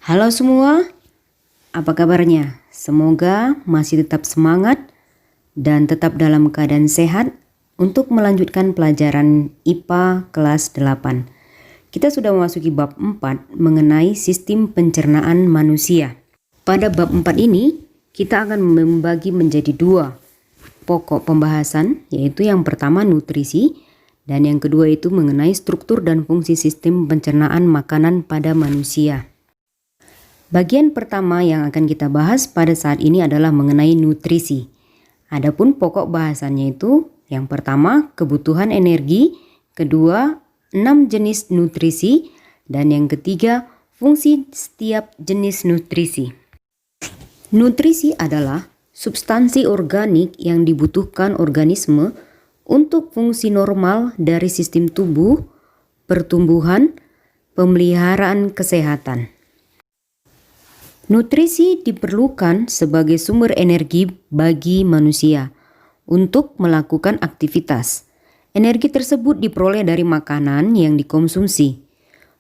Halo semua, apa kabarnya? Semoga masih tetap semangat dan tetap dalam keadaan sehat untuk melanjutkan pelajaran IPA kelas 8. Kita sudah memasuki bab 4 mengenai sistem pencernaan manusia. Pada bab 4 ini, kita akan membagi menjadi 2 pokok pembahasan, yaitu yang pertama nutrisi dan yang kedua itu mengenai struktur dan fungsi sistem pencernaan makanan pada manusia. Bagian pertama yang akan kita bahas pada saat ini adalah mengenai nutrisi. Adapun pokok bahasannya itu yang pertama kebutuhan energi, kedua 6 jenis nutrisi, dan yang ketiga fungsi setiap jenis nutrisi. Nutrisi adalah substansi organik yang dibutuhkan organisme untuk fungsi normal dari sistem tubuh, pertumbuhan, pemeliharaan kesehatan. Nutrisi diperlukan sebagai sumber energi bagi manusia untuk melakukan aktivitas. Energi tersebut diperoleh dari makanan yang dikonsumsi.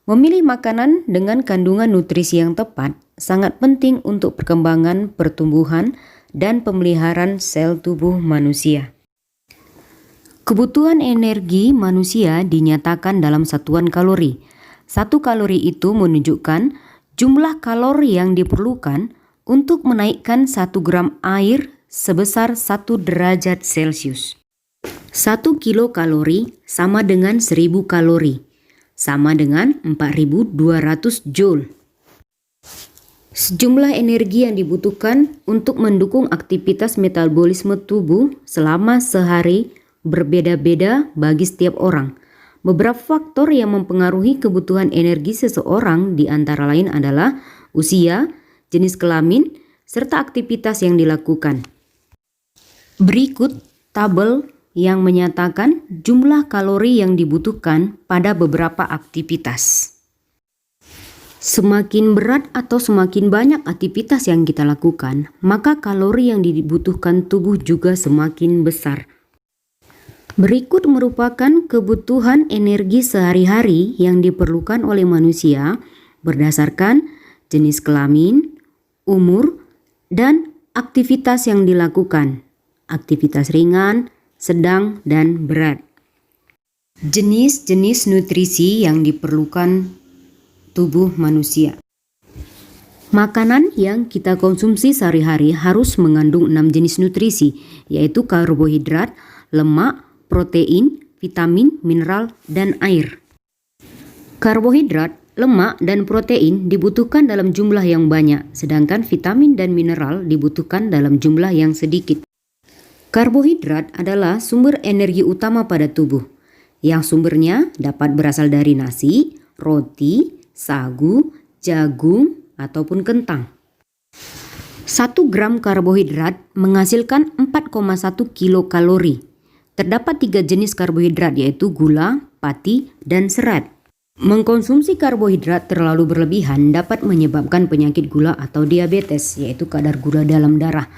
Memilih makanan dengan kandungan nutrisi yang tepat sangat penting untuk perkembangan, pertumbuhan, dan pemeliharaan sel tubuh manusia. Kebutuhan energi manusia dinyatakan dalam satuan kalori. 1 kalori itu menunjukkan jumlah kalori yang diperlukan untuk menaikkan 1 gram air sebesar 1 derajat Celcius. 1 kilokalori sama dengan 1000 kalori, sama dengan 4200 joule. Sejumlah energi yang dibutuhkan untuk mendukung aktivitas metabolisme tubuh selama sehari berbeda-beda bagi setiap orang. Beberapa faktor yang mempengaruhi kebutuhan energi seseorang di antara lain adalah usia, jenis kelamin, serta aktivitas yang dilakukan. Berikut tabel yang menyatakan jumlah kalori yang dibutuhkan pada beberapa aktivitas. Semakin berat atau semakin banyak aktivitas yang kita lakukan, maka kalori yang dibutuhkan tubuh juga semakin besar. Berikut merupakan kebutuhan energi sehari-hari yang diperlukan oleh manusia berdasarkan jenis kelamin, umur, dan aktivitas yang dilakukan. Aktivitas ringan, sedang, dan berat. Jenis-jenis nutrisi yang diperlukan tubuh manusia. Makanan yang kita konsumsi sehari-hari harus mengandung 6 jenis nutrisi, yaitu karbohidrat, lemak, protein, vitamin, mineral, dan air. Karbohidrat, lemak, dan protein dibutuhkan dalam jumlah yang banyak, sedangkan vitamin dan mineral dibutuhkan dalam jumlah yang sedikit. Karbohidrat adalah sumber energi utama pada tubuh, yang sumbernya dapat berasal dari nasi, roti, sagu, jagung, ataupun kentang. 1 gram karbohidrat menghasilkan 4,1 kilokalori. Terdapat 3 jenis karbohidrat yaitu gula, pati, dan serat. Mengkonsumsi karbohidrat terlalu berlebihan dapat menyebabkan penyakit gula atau diabetes, yaitu kadar gula dalam darah.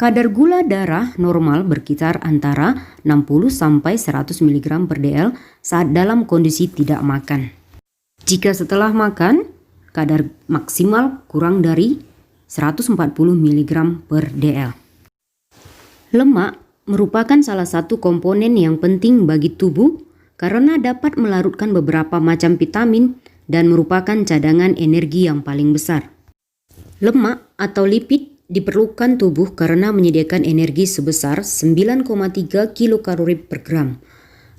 Kadar gula darah normal berkisar antara 60 sampai 100 mg per dl saat dalam kondisi tidak makan. Jika setelah makan, kadar maksimal kurang dari 140 mg per dl. Lemak merupakan salah satu komponen yang penting bagi tubuh karena dapat melarutkan beberapa macam vitamin dan merupakan cadangan energi yang paling besar. Lemak atau lipid diperlukan tubuh karena menyediakan energi sebesar 9,3 kilokalori per gram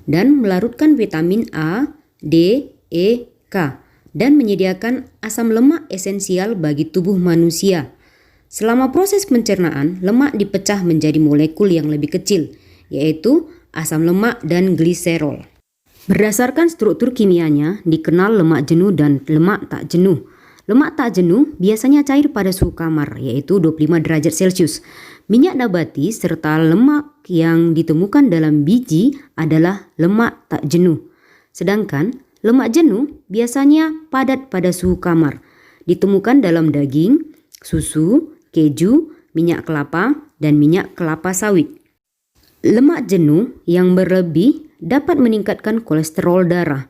dan melarutkan vitamin A, D, E, K dan menyediakan asam lemak esensial bagi tubuh manusia. Selama proses pencernaan, lemak dipecah menjadi molekul yang lebih kecil, yaitu asam lemak dan gliserol. Berdasarkan struktur kimianya, dikenal lemak jenuh dan lemak tak jenuh. Lemak tak jenuh biasanya cair pada suhu kamar, yaitu 25 derajat Celcius. Minyak nabati serta lemak yang ditemukan dalam biji adalah lemak tak jenuh. Sedangkan lemak jenuh biasanya padat pada suhu kamar, ditemukan dalam daging, susu, keju, minyak kelapa, dan minyak kelapa sawit. Lemak jenuh yang berlebih dapat meningkatkan kolesterol darah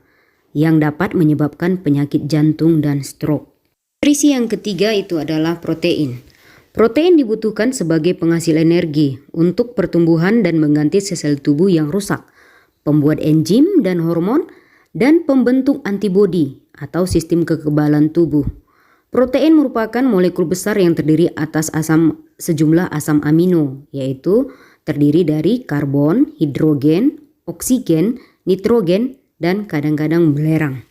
yang dapat menyebabkan penyakit jantung dan stroke. Nutrisi yang ketiga itu adalah protein. Protein dibutuhkan sebagai penghasil energi untuk pertumbuhan dan mengganti sel-sel tubuh yang rusak, pembuat enzim dan hormon, dan pembentuk antibodi atau sistem kekebalan tubuh. Protein merupakan molekul besar yang terdiri atas sejumlah asam amino, yaitu terdiri dari karbon, hidrogen, oksigen, nitrogen, dan kadang-kadang belerang.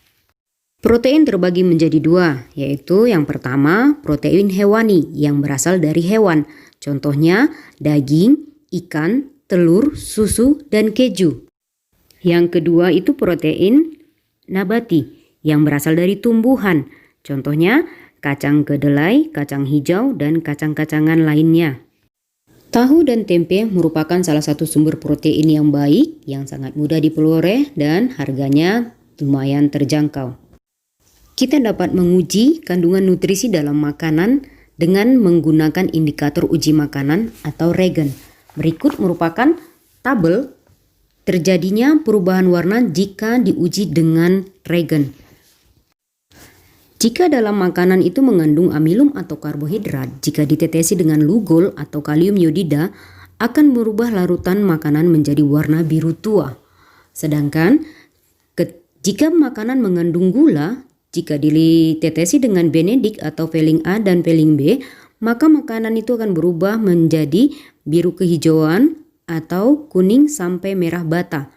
Protein terbagi menjadi dua, yaitu yang pertama protein hewani yang berasal dari hewan, contohnya daging, ikan, telur, susu, dan keju. Yang kedua itu protein nabati yang berasal dari tumbuhan, contohnya kacang kedelai, kacang hijau, dan kacang-kacangan lainnya. Tahu dan tempe merupakan salah satu sumber protein yang baik, yang sangat mudah diperoleh dan harganya lumayan terjangkau. Kita dapat menguji kandungan nutrisi dalam makanan dengan menggunakan indikator uji makanan atau regen. Berikut merupakan tabel terjadinya perubahan warna jika diuji dengan regen. Jika dalam makanan itu mengandung amilum atau karbohidrat, jika ditetesi dengan lugol atau kalium iodida, akan merubah larutan makanan menjadi warna biru tua. Sedangkan jika makanan mengandung gula, jika ditetesi dengan benedik atau veling A dan veling B, maka makanan itu akan berubah menjadi biru kehijauan atau kuning sampai merah bata.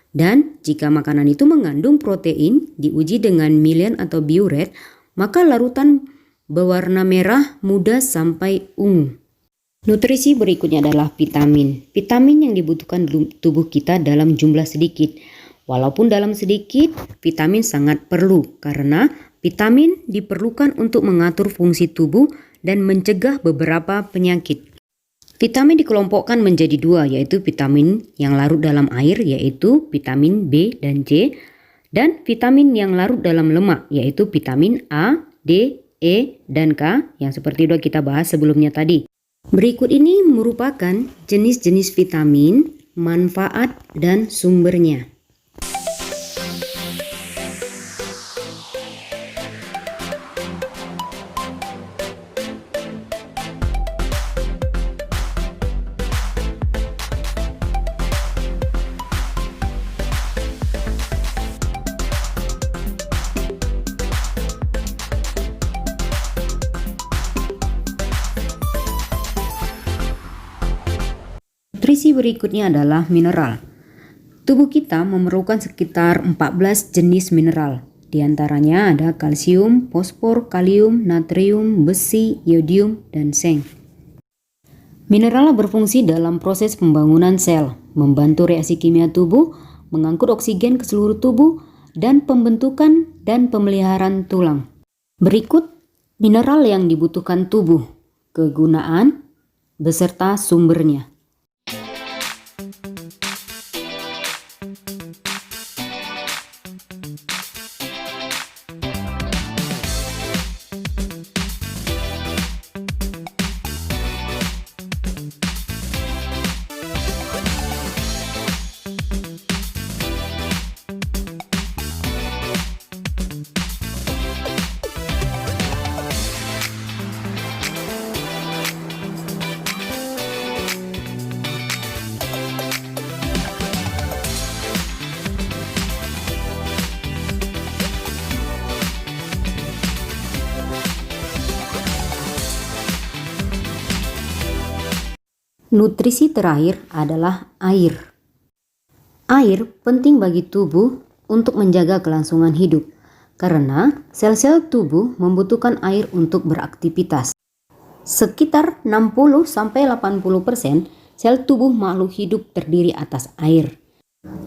Dan jika makanan itu mengandung protein, diuji dengan milen atau biuret, maka larutan berwarna merah muda sampai ungu. Nutrisi berikutnya adalah vitamin. Vitamin yang dibutuhkan tubuh kita dalam jumlah sedikit. Walaupun dalam sedikit, vitamin sangat perlu karena vitamin diperlukan untuk mengatur fungsi tubuh dan mencegah beberapa penyakit. Vitamin dikelompokkan menjadi dua, yaitu vitamin yang larut dalam air, yaitu vitamin B dan C, dan vitamin yang larut dalam lemak, yaitu vitamin A, D, E, dan K, yang seperti sudah kita bahas sebelumnya tadi. Berikut ini merupakan jenis-jenis vitamin, manfaat, dan sumbernya. Nutrisi berikutnya adalah mineral. Tubuh kita memerlukan sekitar 14 jenis mineral. Di antaranya ada kalsium, fosfor, kalium, natrium, besi, iodium, dan seng. Mineral berfungsi dalam proses pembangunan sel, membantu reaksi kimia tubuh, mengangkut oksigen ke seluruh tubuh, dan pembentukan dan pemeliharaan tulang. Berikut mineral yang dibutuhkan tubuh, kegunaan, beserta sumbernya. Nutrisi terakhir adalah air. Air penting bagi tubuh untuk menjaga kelangsungan hidup, karena sel-sel tubuh membutuhkan air untuk beraktivitas. Sekitar 60-80% sel tubuh makhluk hidup terdiri atas air.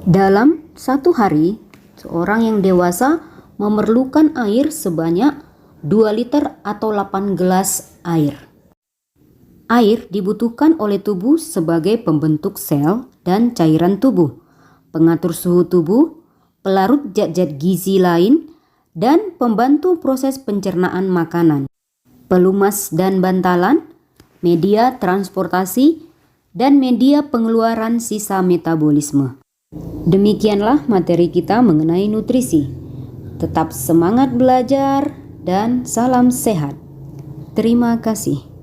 Dalam satu hari, seorang yang dewasa memerlukan air sebanyak 2 liter atau 8 gelas air. Air dibutuhkan oleh tubuh sebagai pembentuk sel dan cairan tubuh, pengatur suhu tubuh, pelarut zat-zat gizi lain, dan pembantu proses pencernaan makanan, pelumas dan bantalan, media transportasi, dan media pengeluaran sisa metabolisme. Demikianlah materi kita mengenai nutrisi. Tetap semangat belajar dan salam sehat. Terima kasih.